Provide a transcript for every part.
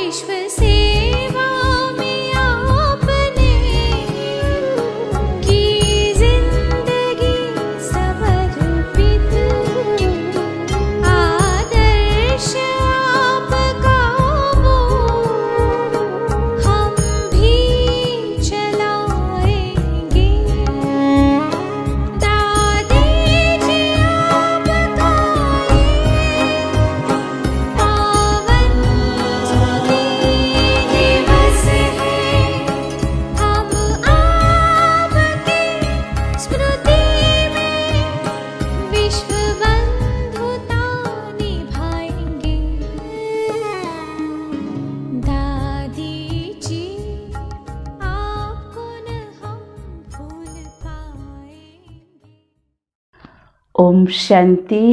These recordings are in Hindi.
विश्व सेवा में आपने की जिंदगी समर्पित, आदर्श आपका वो हम भी चलाएंगे। दादी जी आपका पावन दिवस है, हम आपकी स्मृति में विश्व बंधुता निभाएंगे। दादी जी आपको न हम भूल पाएंगे। ओम शांति।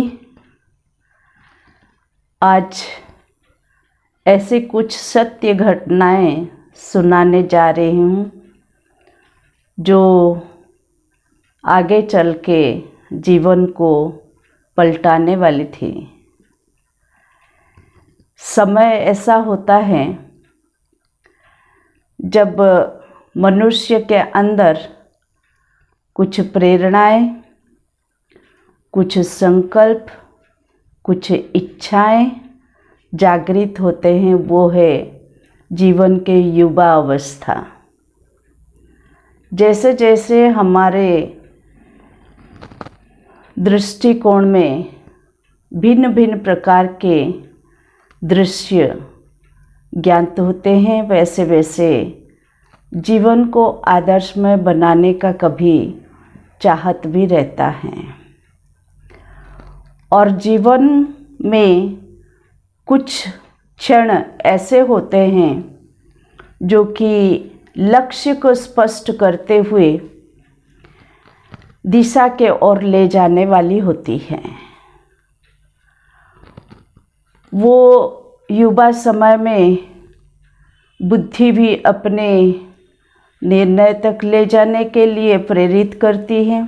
आज ऐसे कुछ सत्य घटनाएं सुनाने जा रही हूँ जो आगे चल के जीवन को पलटाने वाली थी। समय ऐसा होता है जब मनुष्य के अंदर कुछ प्रेरणाएं, कुछ संकल्प, कुछ इच्छाएं जागृत होते हैं। वो है जीवन के युवा अवस्था। जैसे जैसे हमारे दृष्टिकोण में भिन्न भिन्न प्रकार के दृश्य ज्ञात होते हैं, वैसे वैसे जीवन को आदर्शमय बनाने का कभी चाहत भी रहता है। और जीवन में कुछ क्षण ऐसे होते हैं जो कि लक्ष्य को स्पष्ट करते हुए दिशा के ओर ले जाने वाली होती है। वो युवा समय में बुद्धि भी अपने निर्णय तक ले जाने के लिए प्रेरित करती है।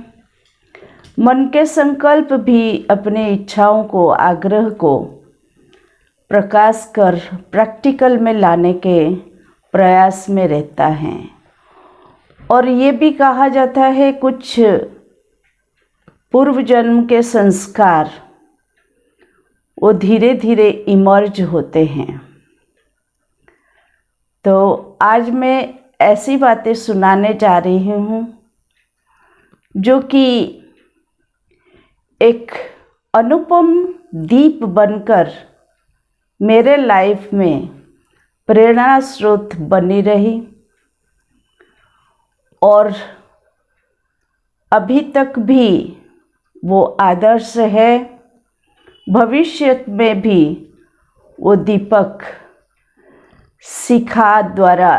मन के संकल्प भी अपने इच्छाओं को, आग्रह को प्रकाश कर प्रैक्टिकल में लाने के प्रयास में रहता है। और ये भी कहा जाता है कुछ पूर्व जन्म के संस्कार वो धीरे धीरे इमर्ज होते हैं। तो आज मैं ऐसी बातें सुनाने जा रही हूँ जो कि एक अनुपम दीप बनकर मेरे लाइफ में प्रेरणा स्रोत बनी रही और अभी तक भी वो आदर्श है। भविष्य में भी वो दीपक शिखा द्वारा,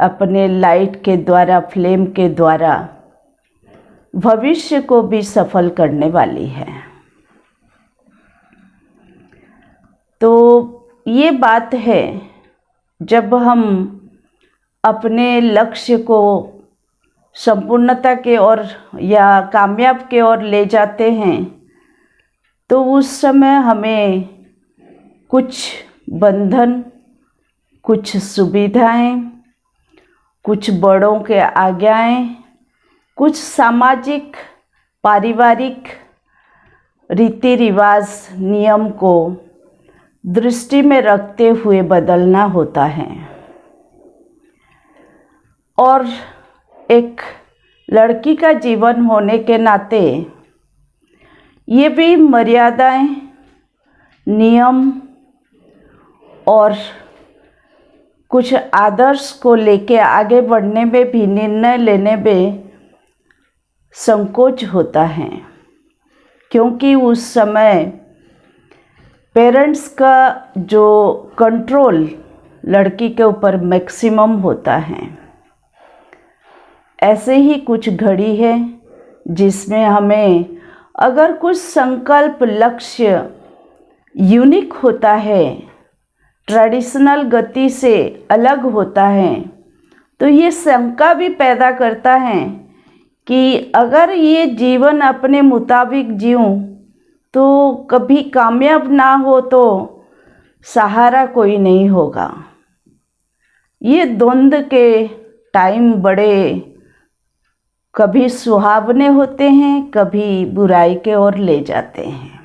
अपने लाइट के द्वारा, फ्लेम के द्वारा भविष्य को भी सफल करने वाली है। तो ये बात है, जब हम अपने लक्ष्य को संपूर्णता के ओर या कामयाब के ओर ले जाते हैं तो उस समय हमें कुछ बंधन, कुछ सुविधाएं, कुछ बड़ों के आज्ञाएं, कुछ सामाजिक पारिवारिक रीति रिवाज नियम को दृष्टि में रखते हुए बदलना होता है। और एक लड़की का जीवन होने के नाते ये भी मर्यादाएं, नियम और कुछ आदर्श को लेके आगे बढ़ने में भी, निर्णय लेने में संकोच होता है, क्योंकि उस समय पेरेंट्स का जो कंट्रोल लड़की के ऊपर मैक्सिमम होता है। ऐसे ही कुछ घड़ी है जिसमें हमें अगर कुछ संकल्प, लक्ष्य यूनिक होता है, ट्रेडिशनल गति से अलग होता है, तो ये शंका भी पैदा करता है कि अगर ये जीवन अपने मुताबिक जीऊँ तो कभी कामयाब ना हो तो सहारा कोई नहीं होगा। ये द्वंद्व के टाइम बड़े कभी सुहावने होते हैं, कभी बुराई के ओर ले जाते हैं।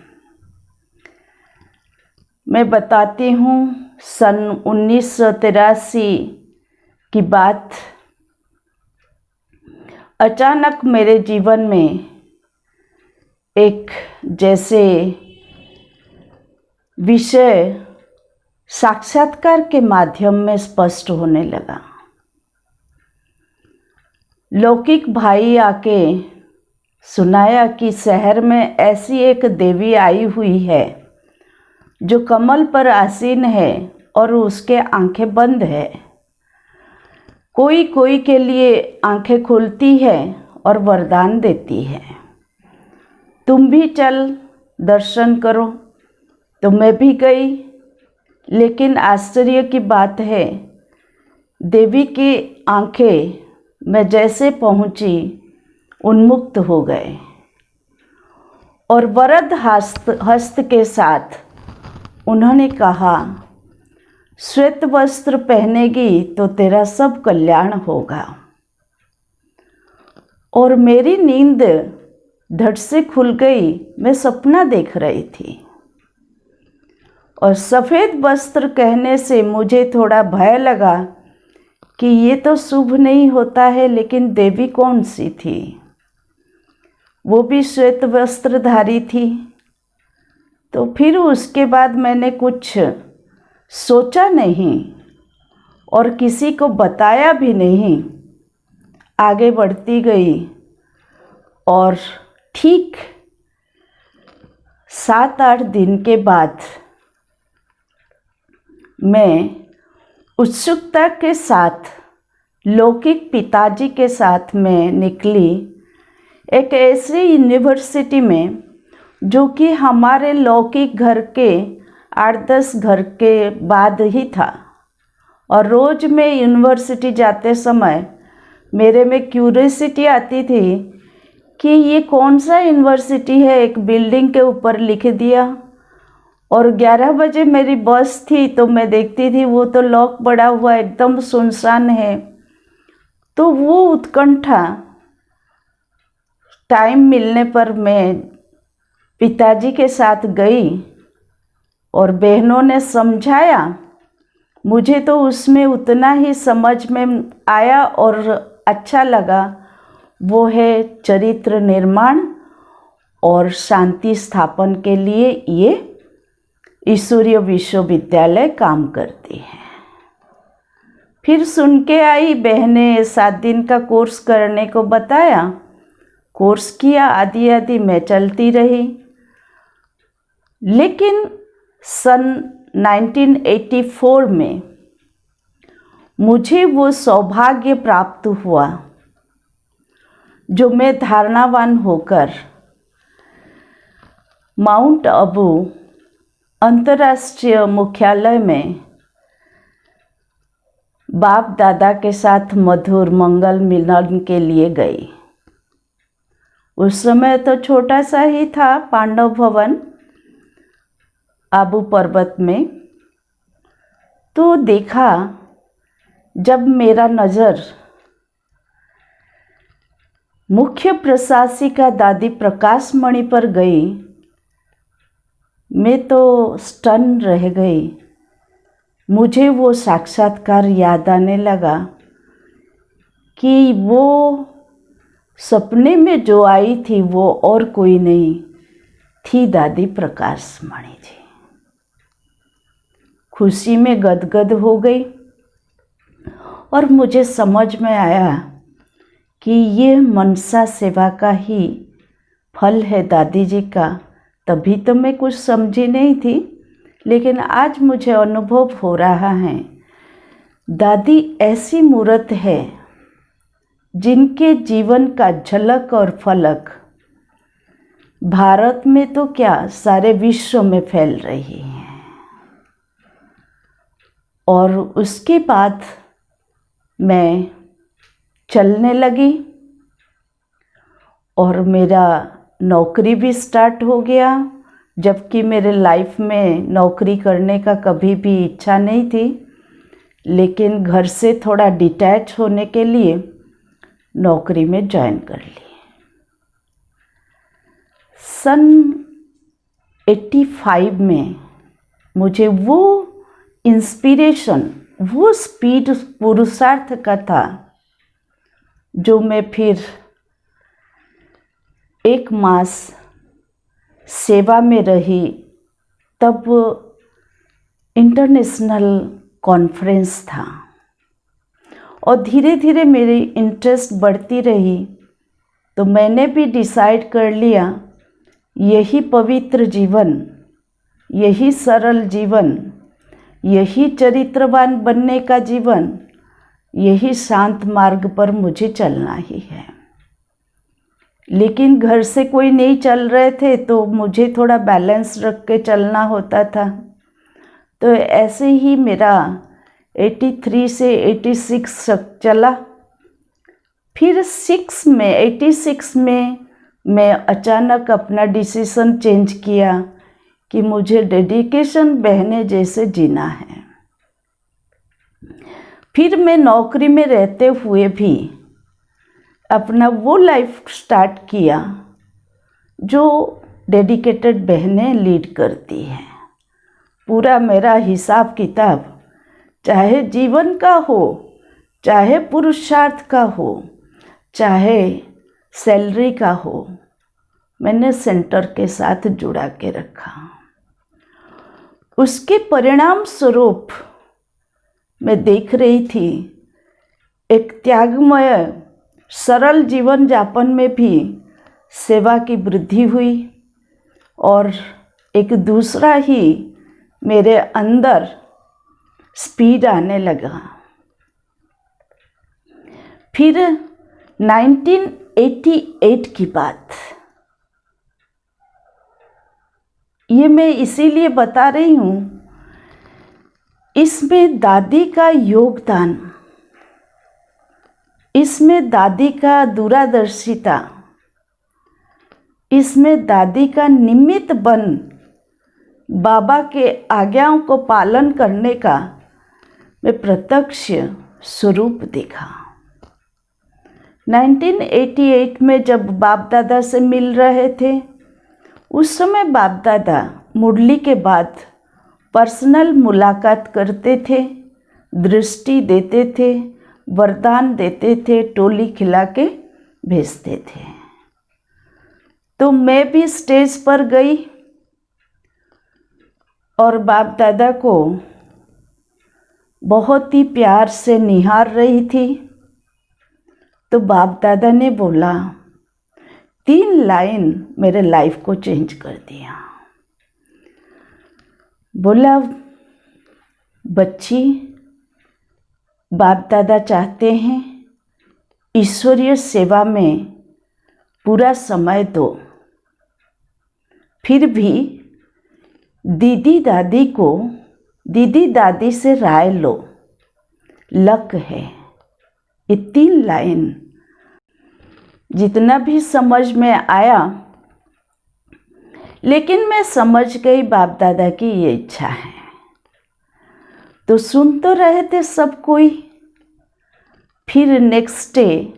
मैं बताती हूँ, सन 1983 की बात। अचानक मेरे जीवन में एक जैसे विषय साक्षात्कार के माध्यम में स्पष्ट होने लगा। लौकिक भाई आके सुनाया कि शहर में ऐसी एक देवी आई हुई है जो कमल पर आसीन है और उसके आंखें बंद है। कोई कोई के लिए आंखें खुलती है और वरदान देती है। तुम भी चल दर्शन करो। तो मैं भी गई, लेकिन आश्चर्य की बात है, देवी की आंखें मैं जैसे पहुंची उन्मुक्त हो गए और वरद हस्त के साथ उन्होंने कहा, श्वेत वस्त्र पहनेगी तो तेरा सब कल्याण होगा। और मेरी नींद धड़ से खुल गई। मैं सपना देख रही थी और सफ़ेद वस्त्र कहने से मुझे थोड़ा भय लगा कि ये तो शुभ नहीं होता है, लेकिन देवी कौन सी थी? वो भी श्वेत वस्त्रधारी थी। तो फिर उसके बाद मैंने कुछ सोचा नहीं और किसी को बताया भी नहीं, आगे बढ़ती गई। और ठीक 7-8 दिन के बाद मैं उत्सुकता के साथ लौकिक पिताजी के साथ में निकली एक ऐसी यूनिवर्सिटी में जो कि हमारे लौकिक घर के 8-10 घर के बाद ही था। और रोज़ मैं यूनिवर्सिटी जाते समय मेरे में क्यूरियोसिटी आती थी कि ये कौन सा यूनिवर्सिटी है। एक बिल्डिंग के ऊपर लिख दिया। और 11 बजे मेरी बस थी तो मैं देखती थी वो तो लॉक पड़ा हुआ, एकदम सुनसान है। तो वो उत्कंठा, टाइम मिलने पर मैं पिताजी के साथ गई और बहनों ने समझाया। मुझे तो उसमें उतना ही समझ में आया और अच्छा लगा, वो है चरित्र निर्माण और शांति स्थापन के लिए ये ईश्वरीय विश्वविद्यालय काम करती है। फिर सुन के आई, बहनें 7 दिन का कोर्स करने को बताया। कोर्स किया, आधी आधी मैं चलती रही। लेकिन सन 1984 में मुझे वो सौभाग्य प्राप्त हुआ जो मैं धारणावान होकर माउंट आबू अंतर्राष्ट्रीय मुख्यालय में बाप दादा के साथ मधुर मंगल मिलन के लिए गई। उस समय तो छोटा सा ही था पांडव भवन आबू पर्वत में। तो देखा, जब मेरा नज़र मुख्य प्रशासिका दादी प्रकाश मणि पर गई, मैं तो स्टन रह गई। मुझे वो साक्षात्कार याद आने लगा कि वो सपने में जो आई थी वो और कोई नहीं थी, दादी प्रकाश मणि जी। खुशी में गदगद हो गई और मुझे समझ में आया कि ये मनसा सेवा का ही फल है दादी जी का। तभी तो मैं कुछ समझी नहीं थी, लेकिन आज मुझे अनुभव हो रहा है। दादी ऐसी मूर्त है जिनके जीवन का झलक और फलक भारत में तो क्या, सारे विश्व में फैल रही है। और उसके बाद मैं चलने लगी और मेरा नौकरी भी स्टार्ट हो गया। जबकि मेरे लाइफ में नौकरी करने का कभी भी इच्छा नहीं थी, लेकिन घर से थोड़ा डिटैच होने के लिए नौकरी में ज्वाइन कर ली। सन 85 में मुझे वो इंस्पिरेशन, वो स्पीड पुरुषार्थ का था जो मैं फिर 1 मास सेवा में रही। तब इंटरनेशनल कॉन्फ्रेंस था और धीरे धीरे मेरी इंटरेस्ट बढ़ती रही, तो मैंने भी डिसाइड कर लिया यही पवित्र जीवन, यही सरल जीवन, यही चरित्रवान बनने का जीवन, यही शांत मार्ग पर मुझे चलना ही है। लेकिन घर से कोई नहीं चल रहे थे, तो मुझे थोड़ा बैलेंस रख के चलना होता था। तो ऐसे ही मेरा 83 से 86 तक चला। फिर 86 में मैं अचानक अपना डिसीज़न चेंज किया कि मुझे डेडिकेशन बहने जैसे जीना है। फिर मैं नौकरी में रहते हुए भी अपना वो लाइफ स्टार्ट किया जो डेडिकेटेड बहनें लीड करती हैं। पूरा मेरा हिसाब किताब, चाहे जीवन का हो, चाहे पुरुषार्थ का हो, चाहे सैलरी का हो, मैंने सेंटर के साथ जुड़ा के रखा। उसके परिणाम स्वरूप मैं देख रही थी एक त्यागमय सरल जीवन यापन में भी सेवा की वृद्धि हुई और एक दूसरा ही मेरे अंदर स्पीड आने लगा। फिर 1988 की बात, ये मैं इसीलिए बता रही हूँ, इसमें दादी का योगदान, इसमें दादी का दूरदर्शिता, इसमें दादी का निमित्त बन बाबा के आज्ञाओं को पालन करने का मैं प्रत्यक्ष स्वरूप देखा। 1988 में जब बाप दादा से मिल रहे थे, उस समय बाप दादा मुरली के बाद पर्सनल मुलाकात करते थे, दृष्टि देते थे, वरदान देते थे, टोली खिला के भेजते थे। तो मैं भी स्टेज पर गई और बाप दादा को बहुत ही प्यार से निहार रही थी। तो बाप दादा ने बोला, 3 लाइन मेरे लाइफ को चेंज कर दिया। बोला, बच्ची, बाप दादा चाहते हैं ईश्वरीय सेवा में पूरा समय दो, फिर भी दीदी दादी से राय लो, लक है। ये 3 लाइन जितना भी समझ में आया, लेकिन मैं समझ गई बाप दादा की ये इच्छा है। तो सुन तो रहे थे सब कोई। फिर नेक्स्ट डे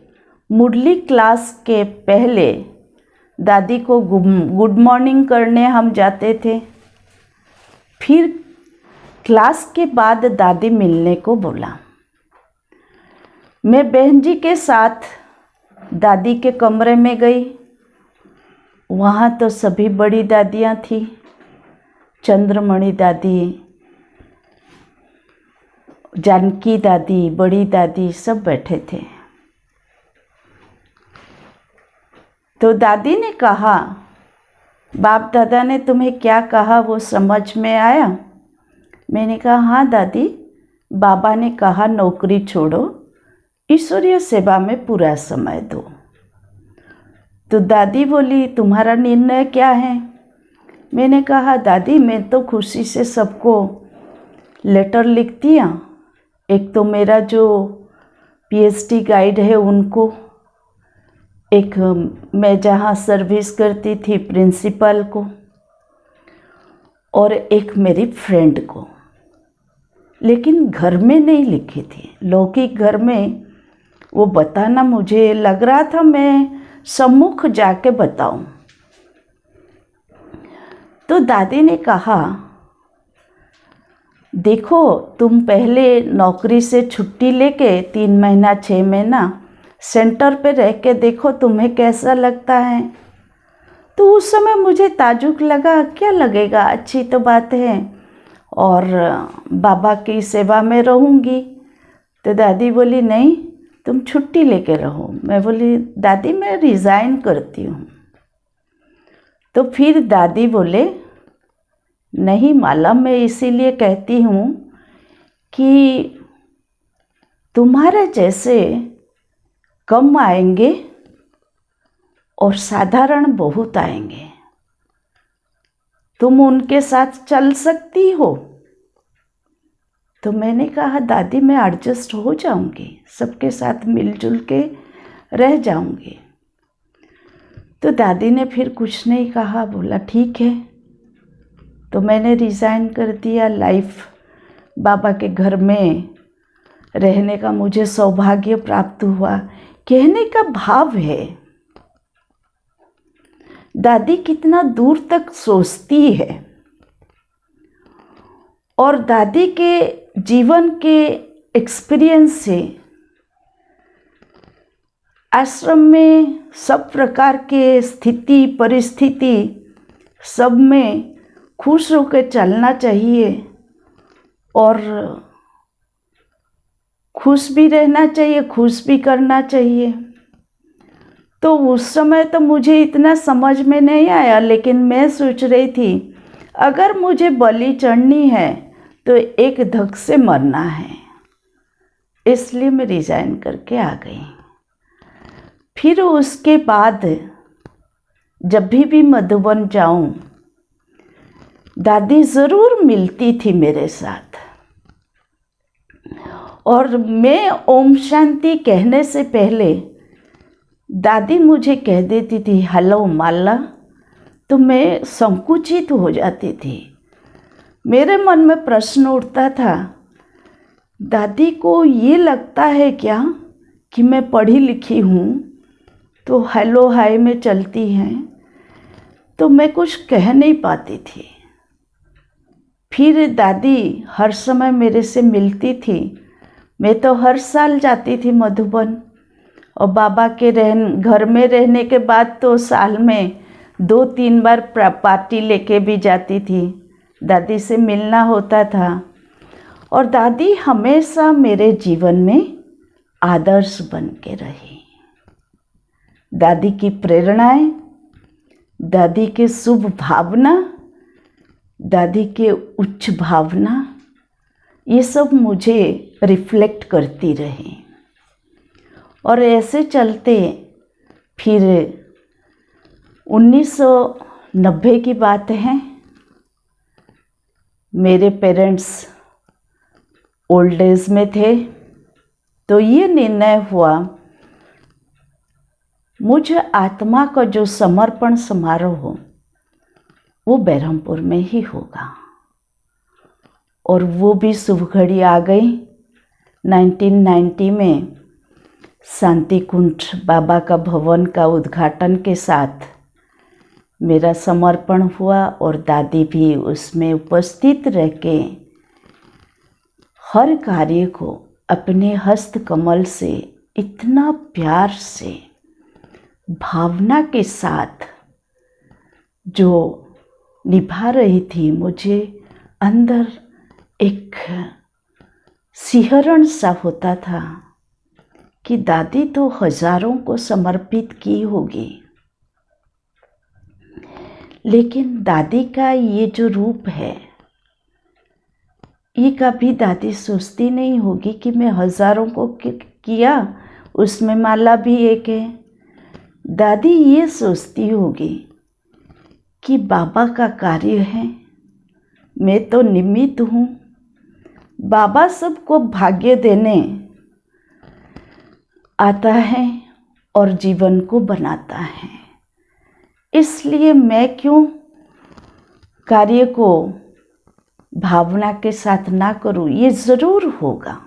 मुरली क्लास के पहले दादी को गुड मॉर्निंग करने हम जाते थे। फिर क्लास के बाद दादी मिलने को बोला। मैं बहन जी के साथ दादी के कमरे में गई। वहाँ तो सभी बड़ी दादियाँ थी, चंद्रमणि दादी, जानकी दादी, बड़ी दादी, सब बैठे थे। तो दादी ने कहा, बाप दादा ने तुम्हें क्या कहा वो समझ में आया? मैंने कहा, हाँ दादी, बाबा ने कहा नौकरी छोड़ो, ईश्वरीय सेवा में पूरा समय दो। तो दादी बोली, तुम्हारा निर्णय क्या है? मैंने कहा, दादी मैं तो खुशी से सबको लेटर लिख दिया। एक तो मेरा जो पीएचडी गाइड है उनको, एक मैं जहाँ सर्विस करती थी प्रिंसिपल को, और एक मेरी फ्रेंड को, लेकिन घर में नहीं लिखी थी। लौकिक घर में वो बताना मुझे लग रहा था मैं सम्मुख जाके बताऊं। तो दादी ने कहा, देखो तुम पहले नौकरी से छुट्टी लेके 3 महीना 6 महीना सेंटर पे रह के देखो तुम्हें कैसा लगता है। तो उस समय मुझे ताज्जुब लगा, क्या लगेगा, अच्छी तो बात है और बाबा की सेवा में रहूँगी। तो दादी बोली नहीं, तुम छुट्टी लेके रहो। मैं बोली दादी मैं रिज़ाइन करती हूँ। तो फिर दादी बोले नहीं माला, मैं इसीलिए कहती हूँ कि तुम्हारे जैसे कम आएंगे और साधारण बहुत आएंगे, तुम उनके साथ चल सकती हो। तो मैंने कहा दादी मैं एडजस्ट हो जाऊंगी, सबके साथ मिलजुल के रह जाऊंगी। तो दादी ने फिर कुछ नहीं कहा, बोला ठीक है। तो मैंने रिज़ाइन कर दिया। लाइफ बाबा के घर में रहने का मुझे सौभाग्य प्राप्त हुआ। कहने का भाव है दादी कितना दूर तक सोचती है और दादी के जीवन के एक्सपीरियंस से आश्रम में सब प्रकार के स्थिति परिस्थिति सब में खुश होकर चलना चाहिए और खुश भी रहना चाहिए, खुश भी करना चाहिए। तो उस समय तो मुझे इतना समझ में नहीं आया, लेकिन मैं सोच रही थी अगर मुझे बलि चढ़नी है तो एक धक से मरना है, इसलिए मैं रिज़ाइन करके आ गई। फिर उसके बाद जब भी मधुबन जाऊं, दादी ज़रूर मिलती थी मेरे साथ और मैं ओम शांति कहने से पहले दादी मुझे कह देती थी हेलो माला, तो मैं संकुचित हो जाती थी। मेरे मन में प्रश्न उठता था, दादी को ये लगता है क्या कि मैं पढ़ी लिखी हूँ तो हेलो हाय में चलती हैं, तो मैं कुछ कह नहीं पाती थी। फिर दादी हर समय मेरे से मिलती थी। मैं तो हर साल जाती थी मधुबन और बाबा के घर में रहने के बाद तो साल में 2-3 बार पार्टी लेके भी जाती थी। दादी से मिलना होता था और दादी हमेशा मेरे जीवन में आदर्श बन के रही। दादी की प्रेरणाएं, दादी के शुभ भावना, दादी के उच्च भावना, ये सब मुझे रिफ्लेक्ट करती रही। और ऐसे चलते फिर 1990 की बात है। मेरे पेरेंट्स ओल्ड एज में थे, तो ये निर्णय हुआ मुझे आत्मा का जो समर्पण समारोह हो वो बहरमपुर में ही होगा। और वो भी शुभ घड़ी आ गई। 1990 में शांति कुंज बाबा का भवन का उद्घाटन के साथ मेरा समर्पण हुआ और दादी भी उसमें उपस्थित रह के हर कार्य को अपने हस्त कमल से इतना प्यार से भावना के साथ जो निभा रही थी, मुझे अंदर एक सिहरण सा होता था कि दादी तो हजारों को समर्पित की होगी, लेकिन दादी का ये जो रूप है, ये कभी दादी सोचती नहीं होगी कि मैं हजारों को किया, उसमें माला भी एक है। दादी ये सोचती होगी कि बाबा का कार्य है, मैं तो निमित्त हूँ। बाबा सबको भाग्य देने आता है और जीवन को बनाता है, इसलिए मैं क्यों कार्य को भावना के साथ ना करूँ, ये ज़रूर होगा।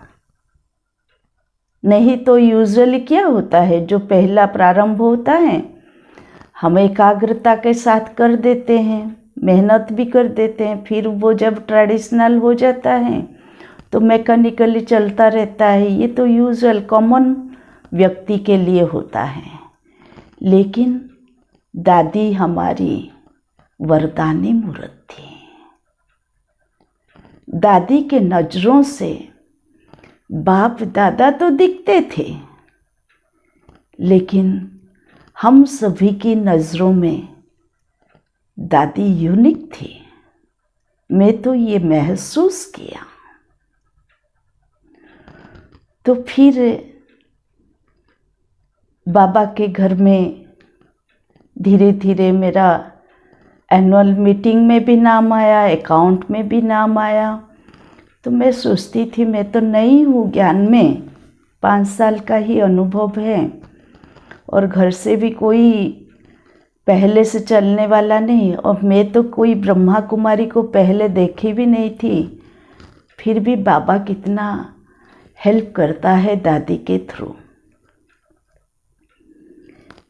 नहीं तो यूजुअली क्या होता है, जो पहला प्रारंभ होता है हम एकाग्रता के साथ कर देते हैं, मेहनत भी कर देते हैं, फिर वो जब ट्रेडिशनल हो जाता है तो मैकेनिकली चलता रहता है। ये तो यूजुअल कॉमन व्यक्ति के लिए होता है। लेकिन दादी हमारी वरदानी मूर्त थी। दादी के नज़रों से बाप दादा तो दिखते थे, लेकिन हम सभी की नज़रों में दादी यूनिक थी। मैं तो ये महसूस किया। तो फिर बाबा के घर में धीरे धीरे मेरा एनुअल मीटिंग में भी नाम आया, अकाउंट में भी नाम आया। तो मैं सोचती थी मैं तो नई हूँ ज्ञान में, 5 साल का ही अनुभव है और घर से भी कोई पहले से चलने वाला नहीं, और मैं तो कोई ब्रह्मा कुमारी को पहले देखी भी नहीं थी। फिर भी बाबा कितना हेल्प करता है दादी के थ्रू।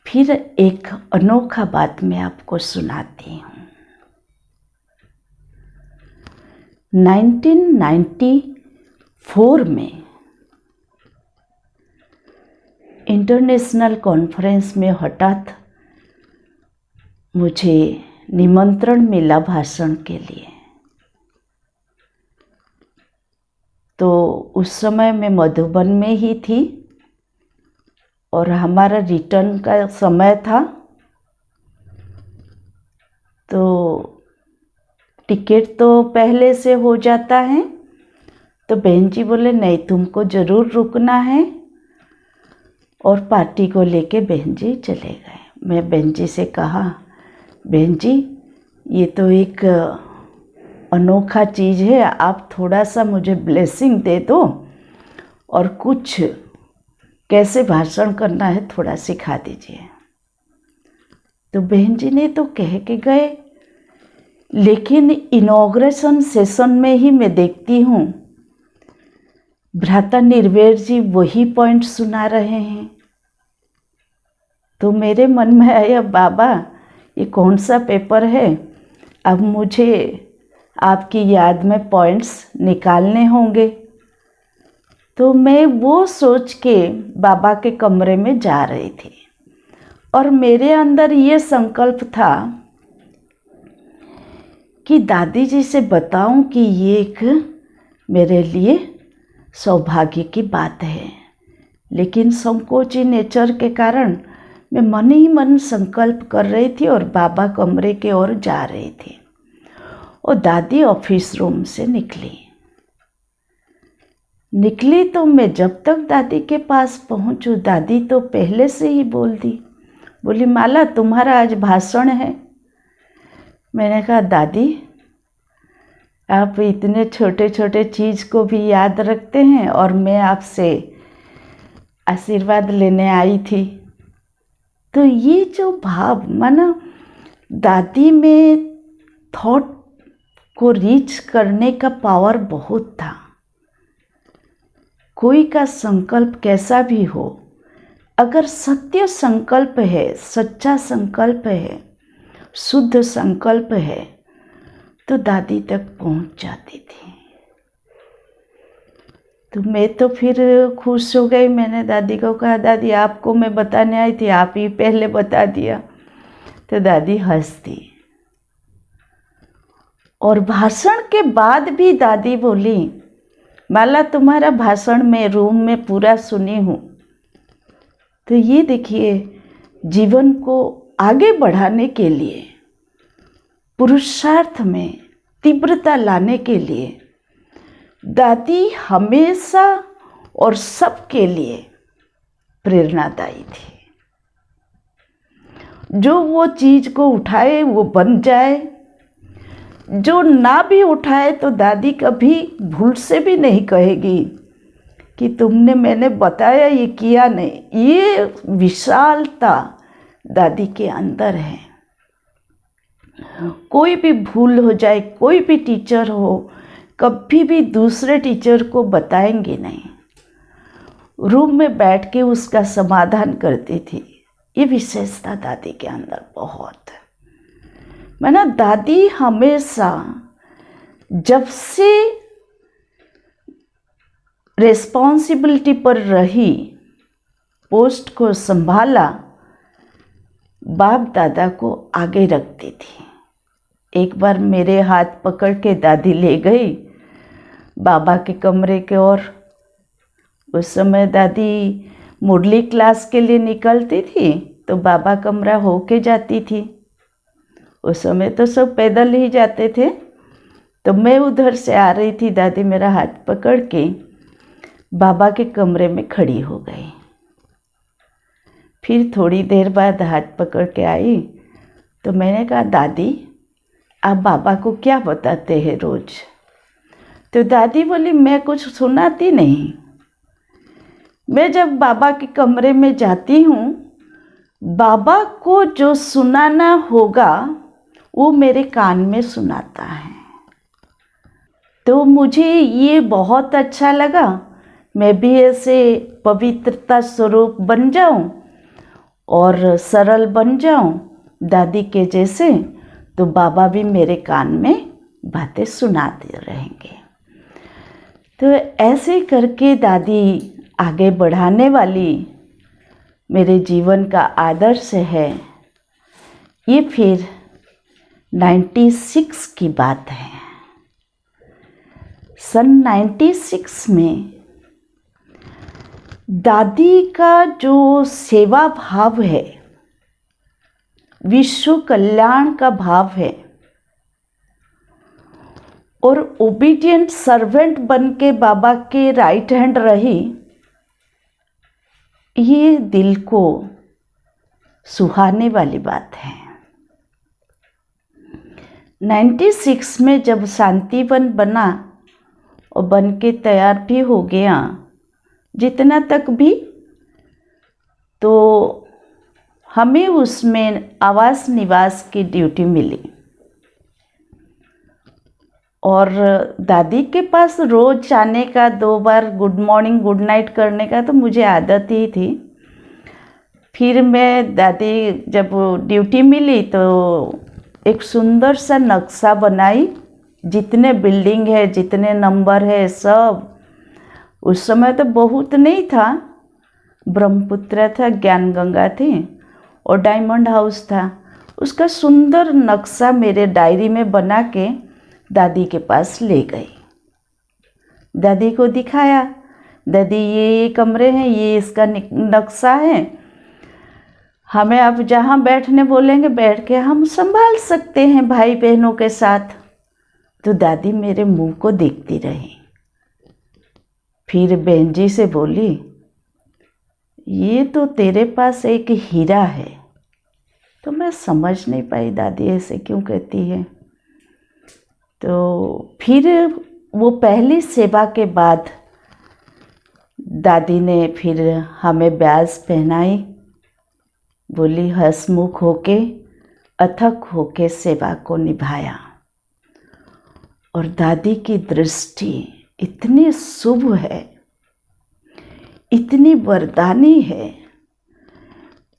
फिर एक अनोखा बात मैं आपको सुनाती हूँ। 1994 में इंटरनेशनल कॉन्फ्रेंस में हठात मुझे निमंत्रण मिला भाषण के लिए। तो उस समय मैं मधुबन में ही थी और हमारा रिटर्न का समय था। तो टिकट तो पहले से हो जाता है। तो बहन जी बोले नहीं, तुमको ज़रूर रुकना है, और पार्टी को लेके बहन जी चले गए। मैं बहन जी से कहा, बहन जी ये तो एक अनोखा चीज़ है, आप थोड़ा सा मुझे ब्लेसिंग दे दो और कुछ कैसे भाषण करना है थोड़ा सिखा दीजिए। तो बहन जी ने तो कह के गए, लेकिन इनॉग्रेशन सेशन में ही मैं देखती हूँ भ्राता निर्वेर जी वही पॉइंट सुना रहे हैं। तो मेरे मन में आया, बाबा ये कौन सा पेपर है, अब मुझे आपकी याद में पॉइंट्स निकालने होंगे। तो मैं वो सोच के बाबा के कमरे में जा रही थी और मेरे अंदर ये संकल्प था कि दादी जी से बताऊं कि ये एक मेरे लिए सौभाग्य की बात है। लेकिन संकोची नेचर के कारण मैं मन ही मन संकल्प कर रही थी और बाबा कमरे की ओर जा रही थी। और दादी ऑफिस रूम से निकली तो मैं जब तक दादी के पास पहुंचूं, दादी तो पहले से ही बोली माला तुम्हारा आज भाषण है। मैंने कहा दादी आप इतने छोटे छोटे चीज़ को भी याद रखते हैं और मैं आपसे आशीर्वाद लेने आई थी। तो ये जो भाव माना दादी में थॉट को रीच करने का पावर बहुत था। कोई का संकल्प कैसा भी हो, अगर सत्य संकल्प है, सच्चा संकल्प है, शुद्ध संकल्प है, तो दादी तक पहुंच जाती थी। तो मैं तो फिर खुश हो गई। मैंने दादी को कहा, दादी आपको मैं बताने आई थी, आप ही पहले बता दिया। तो दादी हंसती। और भाषण के बाद भी दादी बोली, माला तुम्हारा भाषण मैं रूम में पूरा सुनी हूँ। तो ये देखिए, जीवन को आगे बढ़ाने के लिए, पुरुषार्थ में तीव्रता लाने के लिए दादी हमेशा और सबके लिए प्रेरणादायी थी। जो वो चीज़ को उठाए वो बन जाए, जो ना भी उठाए तो दादी कभी भूल से भी नहीं कहेगी कि तुमने मैंने बताया ये किया नहीं। ये विशालता दादी के अंदर है। कोई भी भूल हो जाए, कोई भी टीचर हो कभी भी दूसरे टीचर को बताएंगे नहीं, रूम में बैठ के उसका समाधान करती थी। ये विशेषता दादी के अंदर बहुत है। मैंने दादी हमेशा जब से रिस्पॉन्सिबिलिटी पर रही, पोस्ट को संभाला, बाप दादा को आगे रखती थी। एक बार मेरे हाथ पकड़ के दादी ले गई बाबा के कमरे के ओर। उस समय दादी मुरली क्लास के लिए निकलती थी तो बाबा कमरा होके जाती थी। उस समय तो सब पैदल ही जाते थे, तो मैं उधर से आ रही थी, दादी मेरा हाथ पकड़ के बाबा के कमरे में खड़ी हो गई। फिर थोड़ी देर बाद हाथ पकड़ के आई तो मैंने कहा, दादी आप बाबा को क्या बताते हैं रोज? तो दादी बोली, मैं कुछ सुनाती नहीं। मैं जब बाबा के कमरे में जाती हूँ, बाबा को जो सुनाना होगा वो मेरे कान में सुनाता है। तो मुझे ये बहुत अच्छा लगा, मैं भी ऐसे पवित्रता स्वरूप बन जाऊं और सरल बन जाऊं दादी के जैसे, तो बाबा भी मेरे कान में बातें सुनाते रहेंगे। तो ऐसे करके दादी आगे बढ़ाने वाली मेरे जीवन का आदर्श है। ये फिर 96 की बात है। सन 96 में दादी का जो सेवा भाव है, विश्व कल्याण का भाव है, और ओबीडियंट सर्वेंट बन के बाबा के राइट हैंड रही, ये दिल को सुहाने वाली बात है। 96 में जब शांतिवन बना और बन के तैयार भी हो गया, जितना तक भी, तो हमें उसमें आवास निवास की ड्यूटी मिली। और दादी के पास रोज आने का, 2 बार गुड मॉर्निंग गुड नाइट करने का तो मुझे आदत ही थी। फिर मैं दादी जब ड्यूटी मिली तो एक सुंदर सा नक्शा बनाई, जितने बिल्डिंग है, जितने नंबर है सब। उस समय तो बहुत नहीं था, ब्रह्मपुत्र था, ज्ञान गंगा थी और डायमंड हाउस था। उसका सुंदर नक्शा मेरे डायरी में बना के दादी के पास ले गई। दादी को दिखाया, दादी ये कमरे हैं, ये इसका नक्शा है, हमें अब जहाँ बैठने बोलेंगे बैठ के हम संभाल सकते हैं भाई बहनों के साथ। तो दादी मेरे मुंह को देखती रही। फिर बहन जी से बोली, ये तो तेरे पास एक हीरा है। तो मैं समझ नहीं पाई दादी ऐसे क्यों कहती है। तो फिर वो पहली सेवा के बाद दादी ने फिर हमें ब्याज पहनाई, बोली हंसमुख होके, अथक होके सेवा को निभाया। और दादी की दृष्टि इतनी शुभ है, इतनी वरदानी है,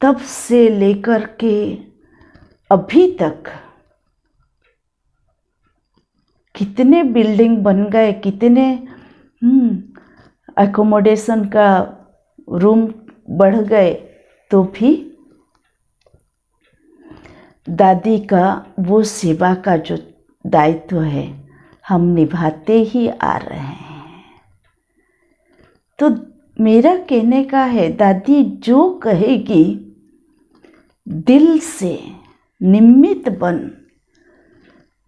तब से लेकर के अभी तक कितने बिल्डिंग बन गए, कितने एकोमोडेशन का रूम बढ़ गए, तो भी दादी का वो सेवा का जो दायित्व है हम निभाते ही आ रहे हैं। तो मेरा कहने का है, दादी जो कहेगी दिल से निमित्त बन,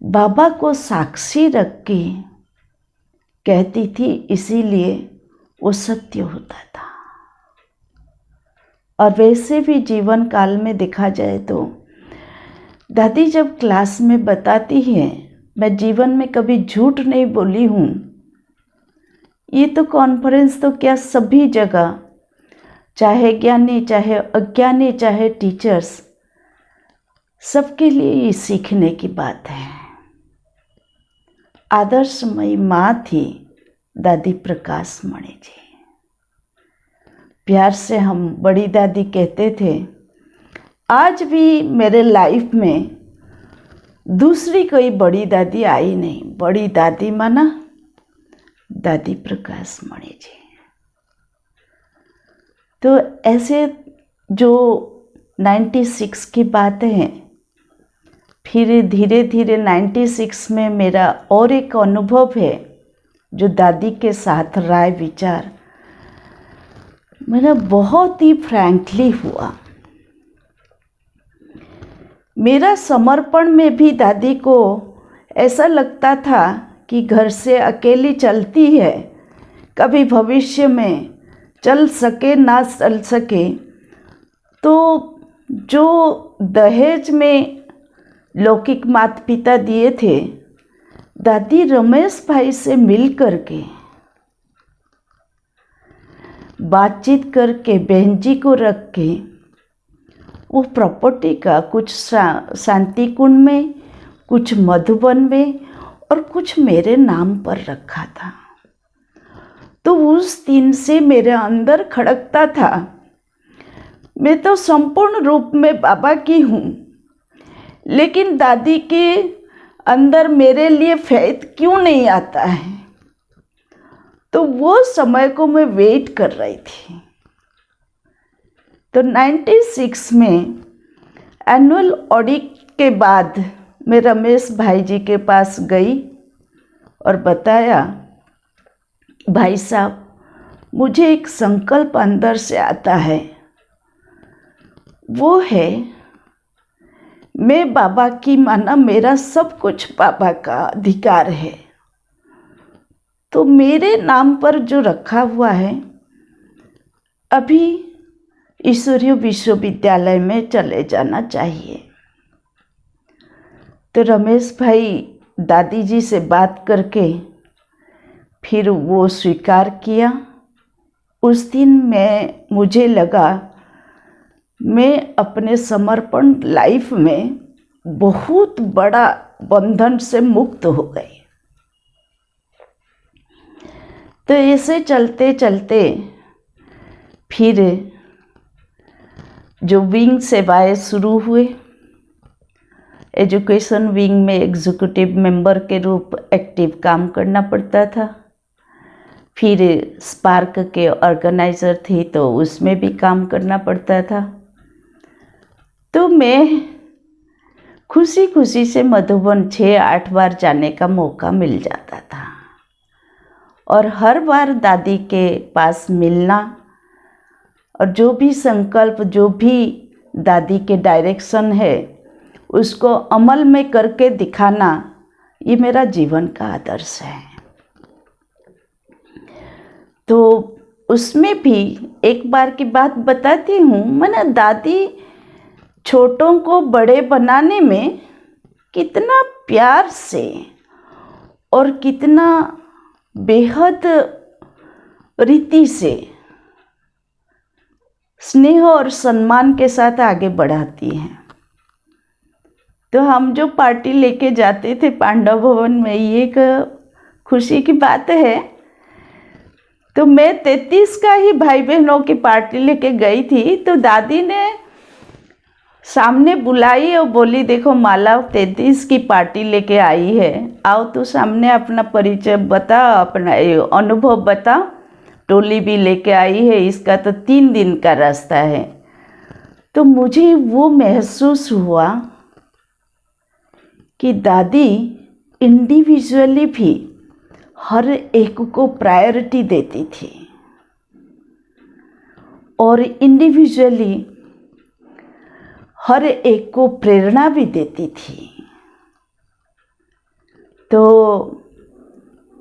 बाबा को साक्षी रख के कहती थी, इसीलिए वो सत्य होता था। और वैसे भी जीवन काल में देखा जाए तो दादी जब क्लास में बताती हैं, मैं जीवन में कभी झूठ नहीं बोली हूँ। ये तो कॉन्फ्रेंस तो क्या सभी जगह, चाहे ज्ञानी चाहे अज्ञानी चाहे टीचर्स, सबके लिए ये सीखने की बात है। आदर्शमयी माँ थी दादी प्रकाश मणि जी। प्यार से हम बड़ी दादी कहते थे। आज भी मेरे लाइफ में दूसरी कोई बड़ी दादी आई नहीं। बड़ी दादी माना दादी प्रकाश मणि जी। तो ऐसे जो 96 की बात है, फिर धीरे धीरे 96 में मेरा और एक अनुभव है जो दादी के साथ राय विचार मेरा बहुत ही फ्रैंकली हुआ। मेरा समर्पण में भी दादी को ऐसा लगता था कि घर से अकेली चलती है, कभी भविष्य में चल सके ना चल सके। तो जो दहेज में लौकिक माता पिता दिए थे, दादी रमेश भाई से मिल करके बातचीत करके बहन जी को रख के वो प्रॉपर्टी का कुछ शांति कुंड में, कुछ मधुबन में और कुछ मेरे नाम पर रखा था। तो उस दिन से मेरे अंदर खड़कता था, मैं तो संपूर्ण रूप में बाबा की हूँ, लेकिन दादी के अंदर मेरे लिए फेथ क्यों नहीं आता है। तो वो समय को मैं वेट कर रही थी। तो 96 में एनुअल ऑडिट के बाद मैं रमेश भाई जी के पास गई और बताया, भाई साहब मुझे एक संकल्प अंदर से आता है, वो है मैं बाबा की माना मेरा सब कुछ बाबा का अधिकार है। तो मेरे नाम पर जो रखा हुआ है अभी ईश्वरीय विश्वविद्यालय में चले जाना चाहिए। तो रमेश भाई दादी जी से बात करके फिर वो स्वीकार किया। उस दिन मुझे लगा मैं अपने समर्पण लाइफ में बहुत बड़ा बंधन से मुक्त हो गई। तो ऐसे चलते चलते फिर जो विंग सेवाएं शुरू हुए, एजुकेशन विंग में एग्जीक्यूटिव मेंबर के रूप एक्टिव काम करना पड़ता था। फिर स्पार्क के ऑर्गेनाइज़र थी तो उसमें भी काम करना पड़ता था। तो मैं खुशी खुशी से मधुबन 6-8 बार जाने का मौका मिल जाता था और हर बार दादी के पास मिलना और जो भी संकल्प, जो भी दादी के डायरेक्शन है उसको अमल में करके दिखाना, ये मेरा जीवन का आदर्श है। तो उसमें भी एक बार की बात बताती हूँ। मैंने दादी छोटों को बड़े बनाने में कितना प्यार से और कितना बेहद रीति से, स्नेह और सम्मान के साथ आगे बढ़ाती हैं। तो हम जो पार्टी लेके जाते थे पांडव भवन में, ये एक खुशी की बात है। तो मैं 33 का ही भाई बहनों की पार्टी लेके गई थी। तो दादी ने सामने बुलाई और बोली, देखो माला 33 की पार्टी लेके आई है, आओ तो सामने अपना परिचय बता, अपना अनुभव बता। टोली भी लेके आई है, इसका तो 3 दिन का रास्ता है। तो मुझे वो महसूस हुआ कि दादी इंडिविजुअली भी हर एक को प्रायोरिटी देती थी और इंडिविजुअली हर एक को प्रेरणा भी देती थी। तो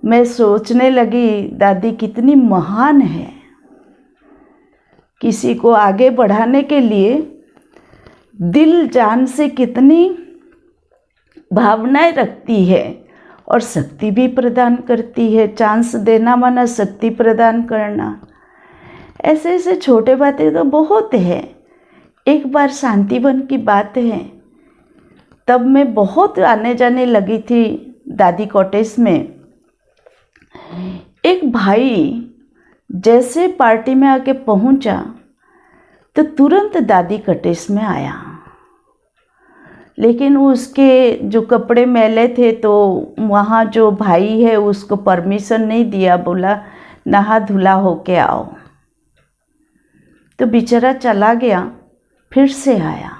मैं सोचने लगी दादी कितनी महान है, किसी को आगे बढ़ाने के लिए दिल जान से कितनी भावनाएं रखती है और शक्ति भी प्रदान करती है। चांस देना माना शक्ति प्रदान करना। ऐसे ऐसे छोटे बातें तो बहुत है। एक बार शांतिवन की बात है, तब मैं बहुत आने जाने लगी थी दादी कॉटेज में, एक भाई जैसे पार्टी में आके पहुंचा तो तुरंत दादी कॉटेज में आया, लेकिन उसके जो कपड़े मैले थे तो वहाँ जो भाई है उसको परमिशन नहीं दिया, बोला नहा धुला होके आओ। तो बेचारा चला गया, फिर से आया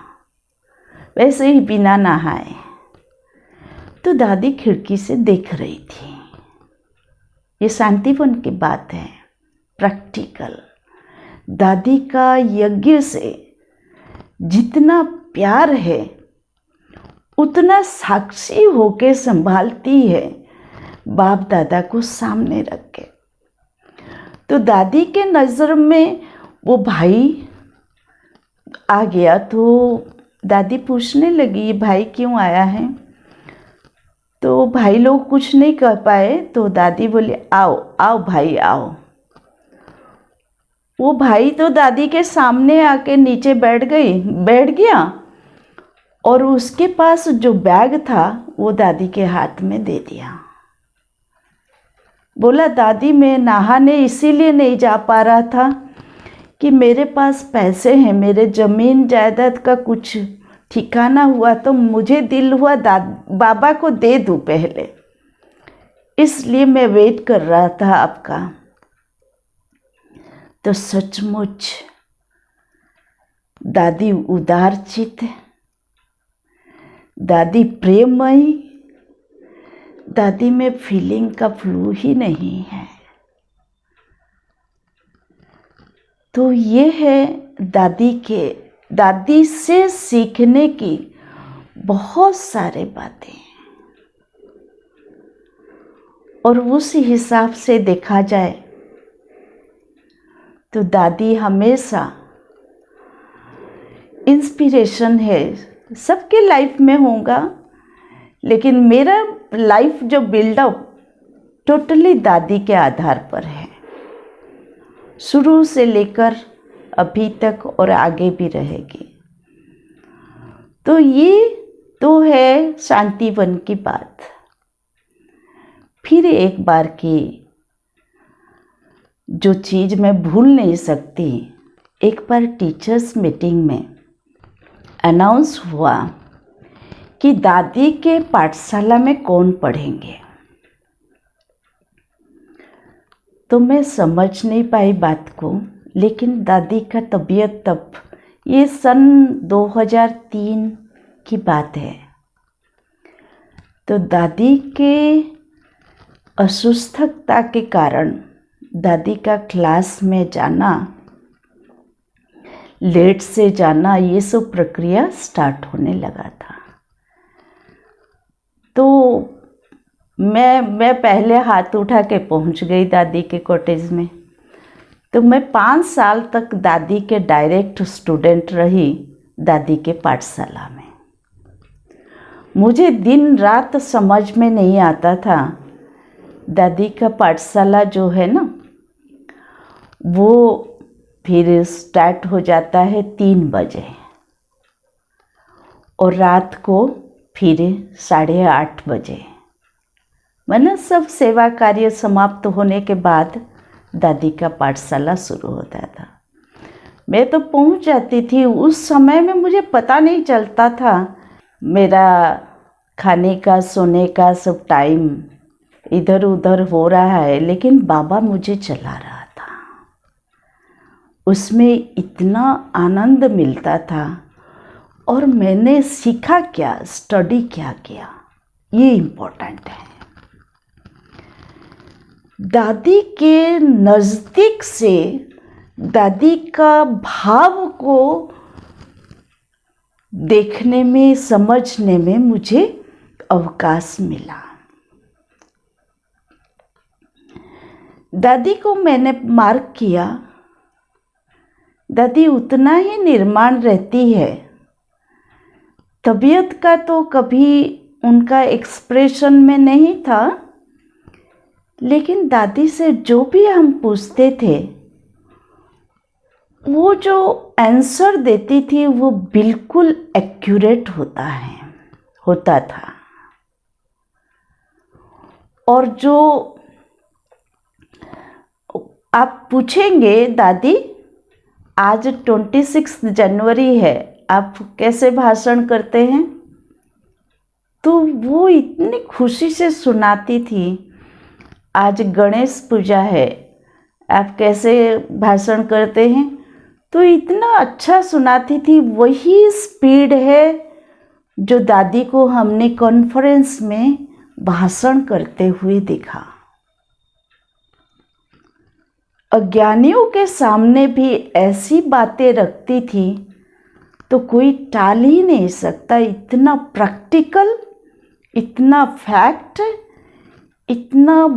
वैसे ही बिना नहाए। तो दादी खिड़की से देख रही थी। ये शांतिवन की बात है, प्रैक्टिकल। दादी का यज्ञ से जितना प्यार है उतना साक्षी होके संभालती है बाप दादा को सामने रख के। तो दादी के नज़र में वो भाई आ गया तो दादी पूछने लगी ये भाई क्यों आया है। तो भाई लोग कुछ नहीं कर पाए तो दादी बोली आओ आओ भाई आओ। वो भाई तो दादी के सामने आके नीचे बैठ गया और उसके पास जो बैग था वो दादी के हाथ में दे दिया। बोला दादी मैं नहाने इसीलिए नहीं जा पा रहा था कि मेरे पास पैसे हैं, मेरे ज़मीन जायदाद का कुछ ठिकाना हुआ तो मुझे दिल हुआ बाबा को दे दूं पहले, इसलिए मैं वेट कर रहा था आपका। तो सचमुच दादी उदारचित, दादी प्रेममयी, दादी में फीलिंग का फ्लू ही नहीं है। तो ये है दादी से सीखने की बहुत सारे बातें, और उस हिसाब से देखा जाए तो दादी हमेशा इंस्पिरेशन है। सबके लाइफ में होगा, लेकिन मेरा लाइफ जो बिल्डअप टोटली दादी के आधार पर है, शुरू से लेकर अभी तक और आगे भी रहेगी। तो ये तो है शांतिवन की बात। फिर एक बार की जो चीज़ मैं भूल नहीं सकती, एक बार टीचर्स मीटिंग में अनाउंस हुआ कि दादी के पाठशाला में कौन पढ़ेंगे। तो मैं समझ नहीं पाई बात को, लेकिन दादी का तबीयत तब, ये सन 2003 की बात है, तो दादी के असुस्थता के कारण दादी का क्लास में जाना, लेट से जाना, ये सब प्रक्रिया स्टार्ट होने लगा था। तो मैं पहले हाथ उठा के पहुंच गई दादी के कॉटेज में। तो मैं 5 साल तक दादी के डायरेक्ट स्टूडेंट रही दादी के पाठशाला में। मुझे दिन रात समझ में नहीं आता था। दादी का पाठशाला जो है ना, वो फिर स्टार्ट हो जाता है 3 बजे और रात को फिर 8:30 बजे, मतलब सब सेवा कार्य समाप्त होने के बाद दादी का पाठशाला शुरू होता था। मैं तो पहुंच जाती थी। उस समय में मुझे पता नहीं चलता था, मेरा खाने का सोने का सब टाइम इधर उधर हो रहा है, लेकिन बाबा मुझे चला रहा था। उसमें इतना आनंद मिलता था। और मैंने सीखा क्या, स्टडी क्या किया, ये इम्पोर्टेंट है। दादी के नज़दीक से दादी का भाव को देखने में, समझने में मुझे अवकाश मिला। दादी को मैंने मार्क किया, दादी उतना ही निर्माण रहती है। तबीयत का तो कभी उनका एक्सप्रेशन में नहीं था, लेकिन दादी से जो भी हम पूछते थे, वो जो आंसर देती थी वो बिल्कुल एक्यूरेट होता था। और जो आप पूछेंगे दादी आज 26 जनवरी है, आप कैसे भाषण करते हैं, तो वो इतनी खुशी से सुनाती थी। आज गणेश पूजा है, आप कैसे भाषण करते हैं, तो इतना अच्छा सुनाती थी। वही स्पीड है जो दादी को हमने कॉन्फ्रेंस में भाषण करते हुए देखा। अज्ञानियों के सामने भी ऐसी बातें रखती थी तो कोई टाल ही नहीं सकता। इतना प्रैक्टिकल, इतना फैक्ट, इतना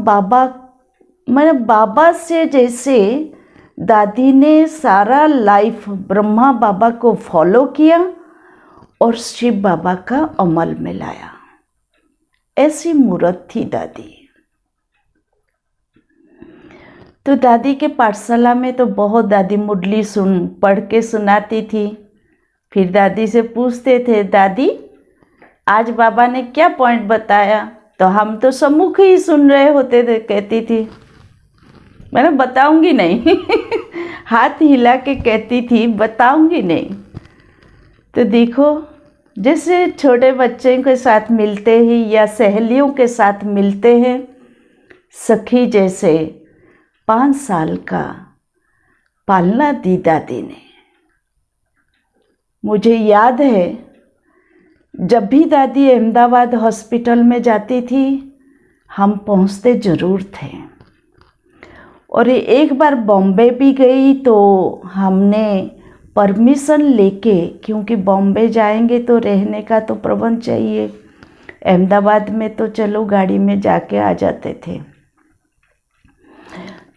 बाबा से जैसे दादी ने सारा लाइफ ब्रह्मा बाबा को फॉलो किया और शिव बाबा का अमल में लाया। ऐसी मूर्त थी दादी। तो दादी के पाठशाला में तो बहुत दादी मुरली पढ़ के सुनाती थी। फिर दादी से पूछते थे, दादी आज बाबा ने क्या पॉइंट बताया, तो हम तो सम्मुख ही सुन रहे होते थे। कहती थी मैंने बताऊंगी नहीं हाथ हिला के कहती थी बताऊंगी नहीं। तो देखो जैसे छोटे बच्चे के साथ मिलते ही या सहेलियों के साथ मिलते हैं, सखी जैसे 5 साल का पालना दी दादी ने। मुझे याद है जब भी दादी अहमदाबाद हॉस्पिटल में जाती थी हम पहुंचते ज़रूर थे। और एक बार बॉम्बे भी गई तो हमने परमिशन लेके, क्योंकि बॉम्बे जाएंगे तो रहने का तो प्रबंध चाहिए, अहमदाबाद में तो चलो गाड़ी में जाके आ जाते थे,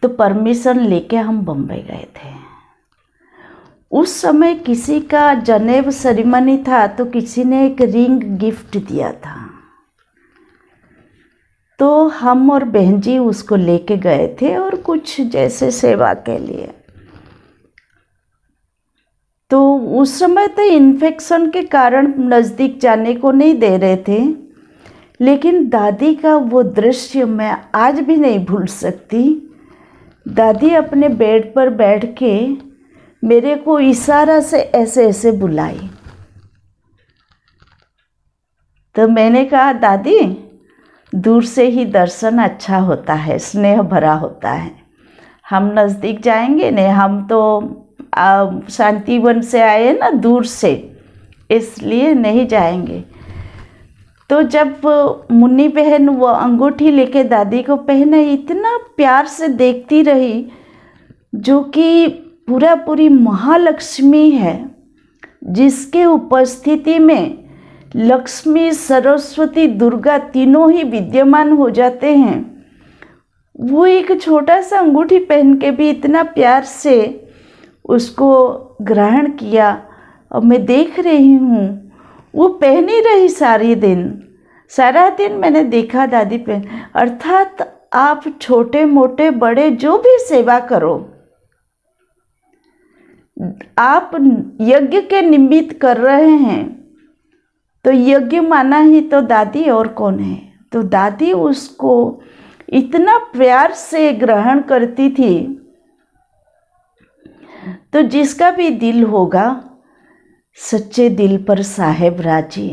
तो परमिशन लेके हम बॉम्बे गए थे। उस समय किसी का जनेव सेरेमनी था तो किसी ने एक रिंग गिफ्ट दिया था, तो हम और बहन जी उसको लेके गए थे और कुछ जैसे सेवा के लिए। तो उस समय तो इन्फेक्शन के कारण नज़दीक जाने को नहीं दे रहे थे, लेकिन दादी का वो दृश्य मैं आज भी नहीं भूल सकती। दादी अपने बेड पर बैठ के मेरे को इशारा से ऐसे ऐसे बुलाई। तो मैंने कहा दादी दूर से ही दर्शन अच्छा होता है, स्नेह भरा होता है, हम नज़दीक जाएंगे नहीं, हम तो शांतिवन से आए ना दूर से, इसलिए नहीं जाएंगे। तो जब मुन्नी बहन वो अंगूठी लेके दादी को पहने, इतना प्यार से देखती रही, जो कि पूरी महालक्ष्मी है, जिसके उपस्थिति में लक्ष्मी सरस्वती दुर्गा तीनों ही विद्यमान हो जाते हैं। वो एक छोटा सा अंगूठी पहन के भी इतना प्यार से उसको ग्रहण किया। और मैं देख रही हूँ वो पहनी रही सारा दिन मैंने देखा दादी पहन। अर्थात आप छोटे मोटे बड़े जो भी सेवा करो, आप यज्ञ के निमित्त कर रहे हैं, तो यज्ञ माना ही तो दादी और कौन है। तो दादी उसको इतना प्यार से ग्रहण करती थी। तो जिसका भी दिल होगा, सच्चे दिल पर साहेब राजी,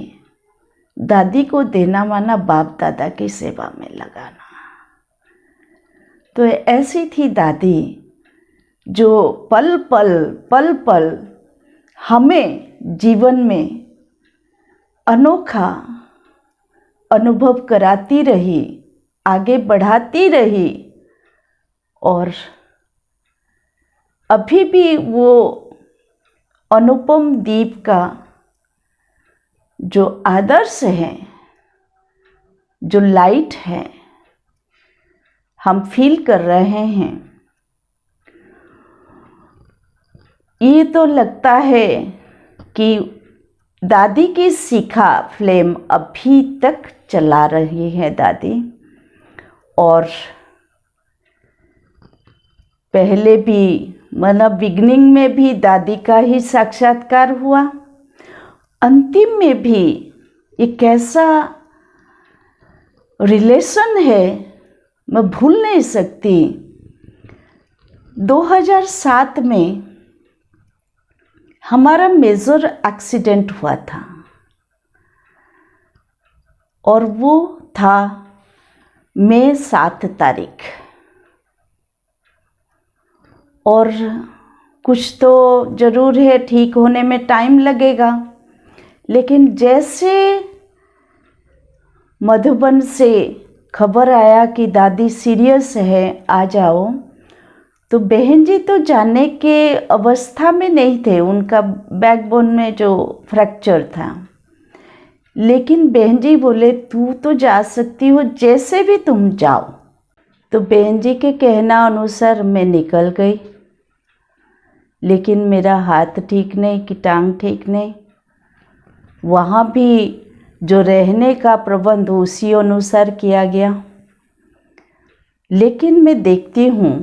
दादी को देना माना बाप दादा की सेवा में लगाना। तो ऐसी थी दादी जो पल पल हमें जीवन में अनोखा अनुभव कराती रही, आगे बढ़ाती रही। और अभी भी वो अनुपम दीप का जो आदर्श है, जो लाइट है, हम फील कर रहे हैं। ये तो लगता है कि दादी की शिखा फ्लेम अभी तक चला रही है दादी। और पहले भी मतलब बिगनिंग में भी दादी का ही साक्षात्कार हुआ, अंतिम में भी एक ऐसा रिलेशन है मैं भूल नहीं सकती। 2007 में हमारा मेजर एक्सीडेंट हुआ था और वो था मई 7 तारीख। और कुछ तो ज़रूर है, ठीक होने में टाइम लगेगा, लेकिन जैसे मधुबन से खबर आया कि दादी सीरियस है, आ जाओ, तो बहन जी तो जाने के अवस्था में नहीं थे, उनका बैकबोन में जो फ्रैक्चर था। लेकिन बहन जी बोले तू तो जा सकती हो, जैसे भी तुम जाओ। तो बहन जी के कहना अनुसार मैं निकल गई, लेकिन मेरा हाथ ठीक नहीं कि टांग ठीक नहीं। वहाँ भी जो रहने का प्रबंध उसी अनुसार किया गया। लेकिन मैं देखती हूँ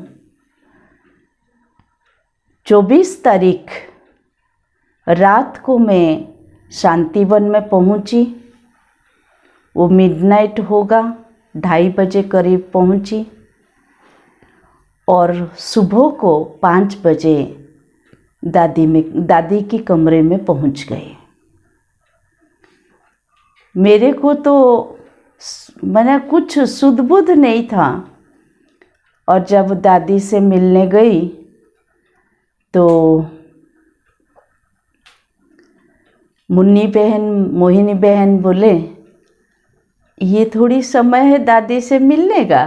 24 तारीख रात को मैं शांतिवन में पहुँची। वो मिडनाइट होगा, 2:30 बजे करीब पहुँची और सुबह को 5 बजे दादी के कमरे में पहुँच गए। मेरे को तो मैंने कुछ सुध बुध नहीं था। और जब दादी से मिलने गई तो मुन्नी बहन, मोहिनी बहन बोले ये थोड़ी समय है दादी से मिलने का।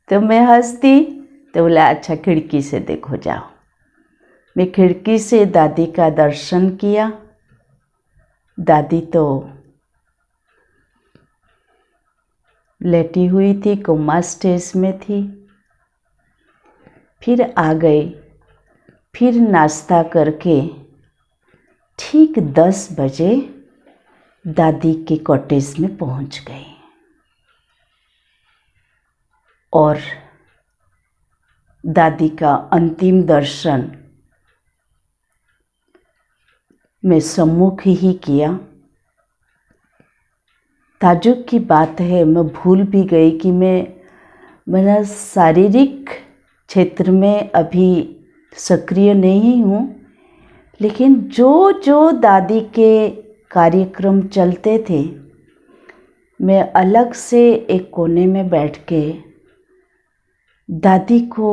तो मैं हंस दी, तो बोला अच्छा खिड़की से देखो जाओ। मैं खिड़की से दादी का दर्शन किया। दादी तो लेटी हुई थी, कोमा स्टेज में थी। फिर आ गई, फिर नाश्ता करके ठीक 10 बजे दादी के कॉटेज में पहुंच गई और दादी का अंतिम दर्शन मैं सम्मुख ही किया। ताज्जुब की बात है, मैं भूल भी गई कि मैं शारीरिक क्षेत्र में अभी सक्रिय नहीं हूँ, लेकिन जो जो दादी के कार्यक्रम चलते थे, मैं अलग से एक कोने में बैठ के दादी को,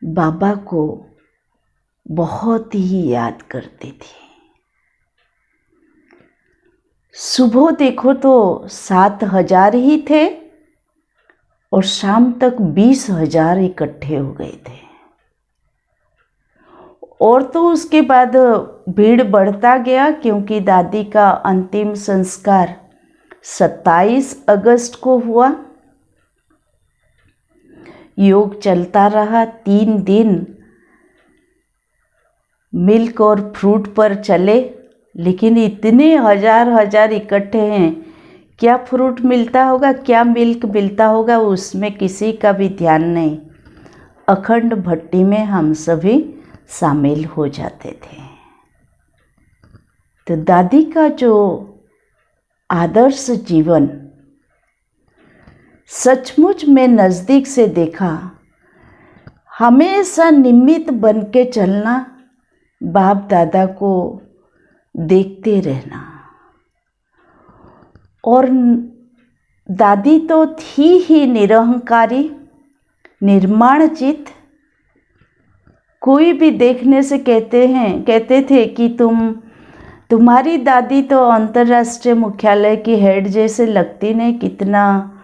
बाबा को बहुत ही याद करती थी। सुबह देखो तो 7,000 ही थे और शाम तक 20,000 इकट्ठे हो गए थे। और तो उसके बाद भीड़ बढ़ता गया, क्योंकि दादी का अंतिम संस्कार 27 अगस्त को हुआ। योग चलता रहा 3 दिन, मिल्क और फ्रूट पर चले, लेकिन इतने हजार इकट्ठे हैं, क्या फ्रूट मिलता होगा, क्या मिल्क मिलता होगा, उसमें किसी का भी ध्यान नहीं। अखंड भट्टी में हम सभी शामिल हो जाते थे। तो दादी का जो आदर्श जीवन सचमुच में नज़दीक से देखा। हमेशा निमित्त बन के चलना, बाप दादा को देखते रहना। और दादी तो थी ही निरहंकारी, निर्माणचित। कोई भी देखने से कहते थे कि तुम्हारी दादी तो अंतर्राष्ट्रीय मुख्यालय की हेड जैसे लगती नहीं, कितना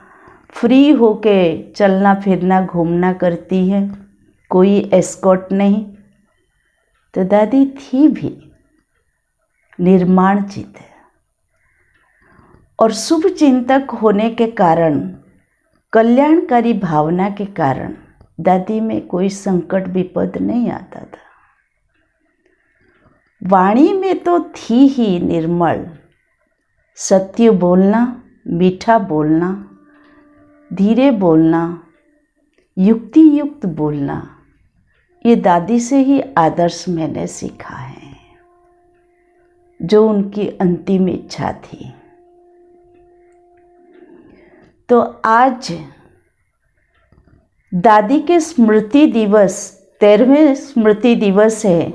फ्री होके चलना फिरना घूमना करती है, कोई एस्कॉर्ट नहीं। तो दादी थी भी निर्माणचित और शुभ चिंतक होने के कारण, कल्याणकारी भावना के कारण दादी में कोई संकट विपद नहीं आता था। वाणी में तो थी ही निर्मल, सत्य बोलना, मीठा बोलना, धीरे बोलना, युक्ति युक्त बोलना, ये दादी से ही आदर्श मैंने सीखा है, जो उनकी अंतिम इच्छा थी। तो आज दादी के स्मृति दिवस 13वें स्मृति दिवस है।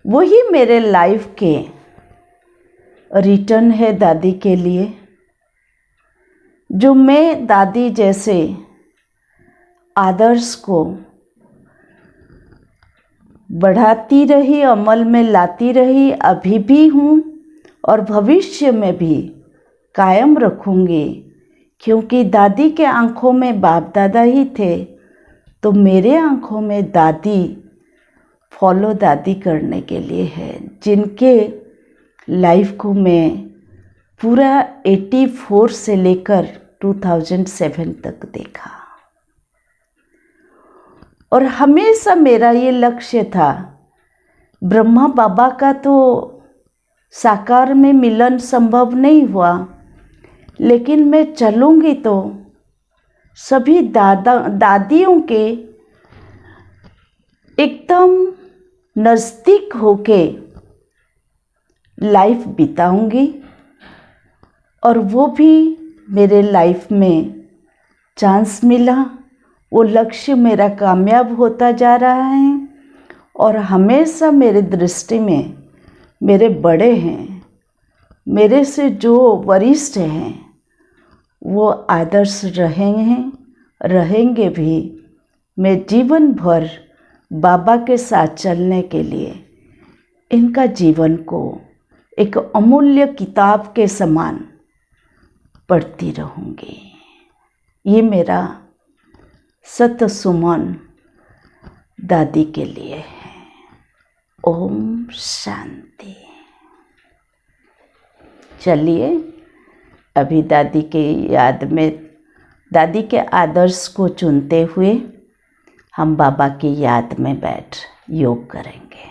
वही मेरे लाइफ के रिटर्न है दादी के लिए, जो मैं दादी जैसे आदर्श को बढ़ाती रही, अमल में लाती रही, अभी भी हूँ और भविष्य में भी कायम रखूँगी। क्योंकि दादी के आँखों में बाप दादा ही थे, तो मेरे आँखों में दादी फॉलो दादी करने के लिए है, जिनके लाइफ को मैं पूरा 84 से लेकर 2007 तक देखा। और हमेशा मेरा ये लक्ष्य था, ब्रह्मा बाबा का तो साकार में मिलन संभव नहीं हुआ, लेकिन मैं चलूँगी तो सभी दादियों के एकदम नज़दीक होके लाइफ बिताऊंगी। और वो भी मेरे लाइफ में चांस मिला, वो लक्ष्य मेरा कामयाब होता जा रहा है। और हमेशा मेरे दृष्टि में मेरे बड़े हैं, मेरे से जो वरिष्ठ हैं, वो आदर्श रहेंगे भी। मैं जीवन भर बाबा के साथ चलने के लिए इनका जीवन को एक अमूल्य किताब के समान पढ़ती रहूँगी। ये मेरा सत सुमन दादी के लिए है। ओम शांति। चलिए अभी दादी के याद में, दादी के आदर्श को चुनते हुए हम बाबा की याद में बैठ योग करेंगे।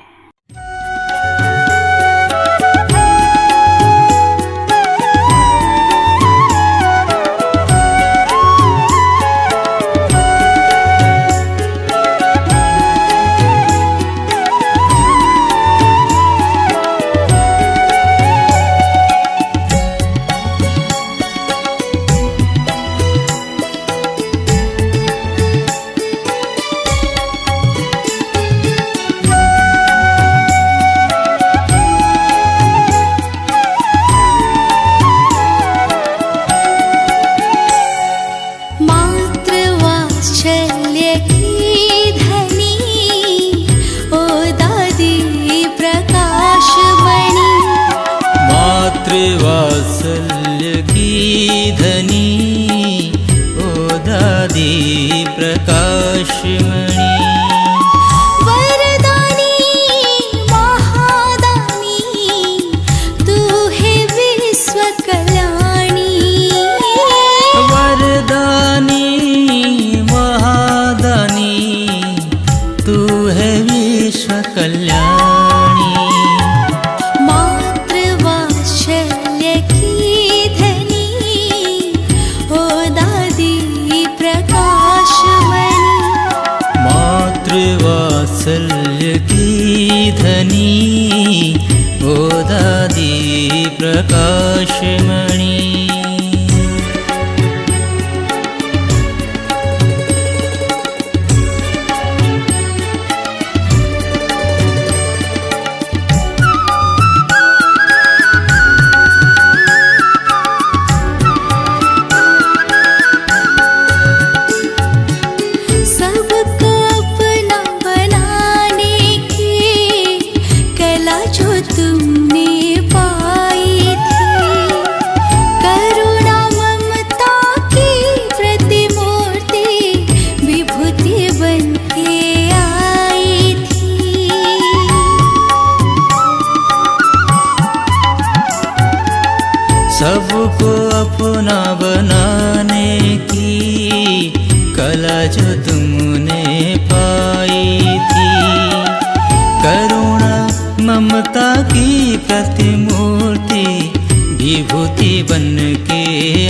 वात्सल्य की धनी ओ दादी प्रकाशमणि, वरदानी महादानी तू है विश्व कल्याणी। वरदानी महादानी तू है विश्व कल्याणी। वात्सल्य की धनी ओ दादी प्रकाशमणि। सबको अपना बनाने की कला जो तुमने पाई थी, करुणा ममता की प्रतिमूर्ति विभूति बन के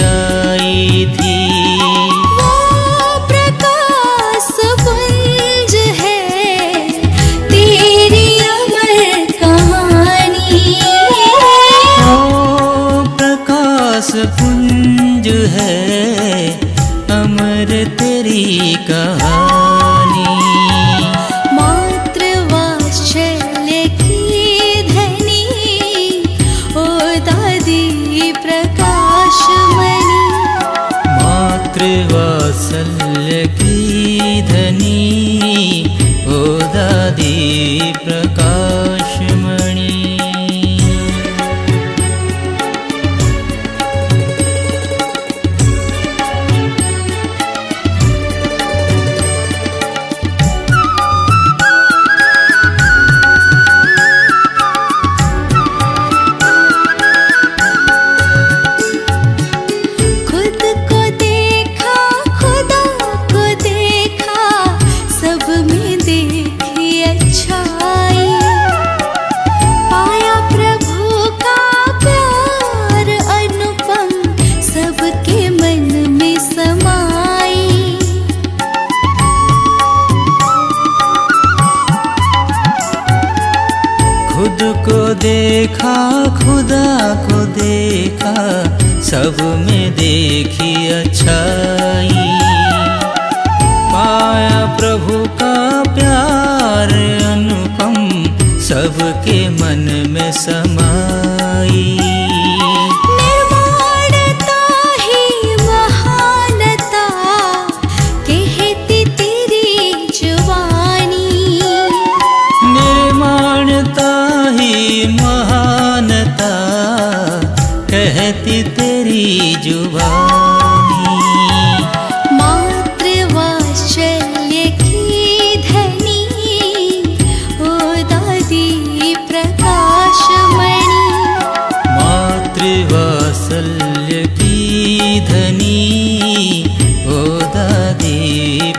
आई थी। वो प्रकाश पुंज है तेरी अमर कहानी। पुंज है वात्सल्य की धनी ओ दादी प्रकाशमणि। खुद को देखा, खुदा को देखा, सब में देखी अच्छाई। पाया प्रभु का प्यार अनुपम, सबके मन में समाई। खुद को देखा, खुदा को देखा, सब में देखी अच्छाई। पाया प्रभु का प्यार अनुपम, सबके मन में समाई। निर्माणता ही महानता, कहती तेरी जुबानी। निर्माणता ही महानता, कहती तेरी जुबानी। मातृवात्सल्य की धनी ओ दादी प्रकाशमणि। मातृवात्सल्य की धनी ओ दादी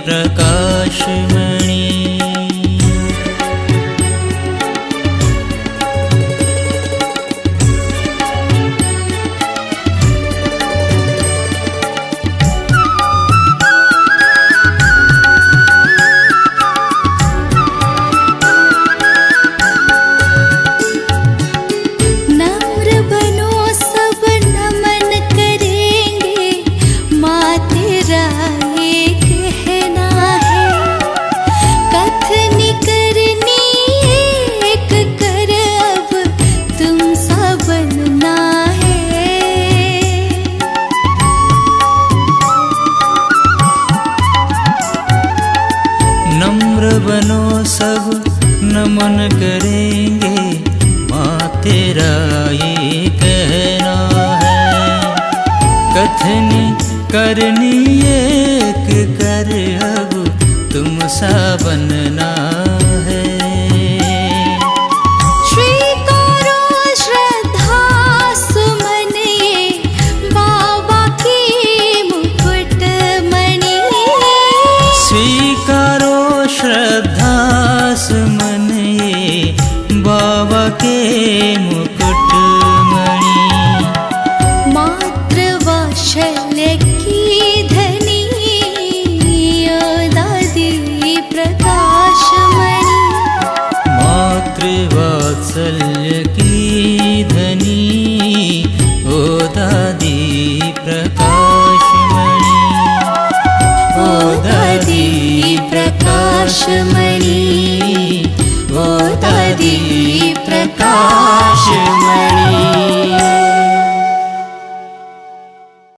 प्रकाशमणि। नम्र बनो सब नमन करेंगे, माँ तेरा ये कहना है। कथनी करनी एक कर, अब तुम सा बनना है। नम्र बनो सब नमन करेंगे, माँ तेरा ये कहना है। कथनी करनी एक कर, अब तुम सा बनना है। स्वीकारो श्रद्धा सुमन ये बाबा की मुकुटमणि। स्वीकारो श्रद्धा सुमन ये बाबा के मुकुटमणि। मातृवात्सल्य की धनी ओ दादी प्रकाशमणि। मातृवात्सल्य की धनी ओ दादी प्रकाशमणि। ओ दादी प्रकाशमणि।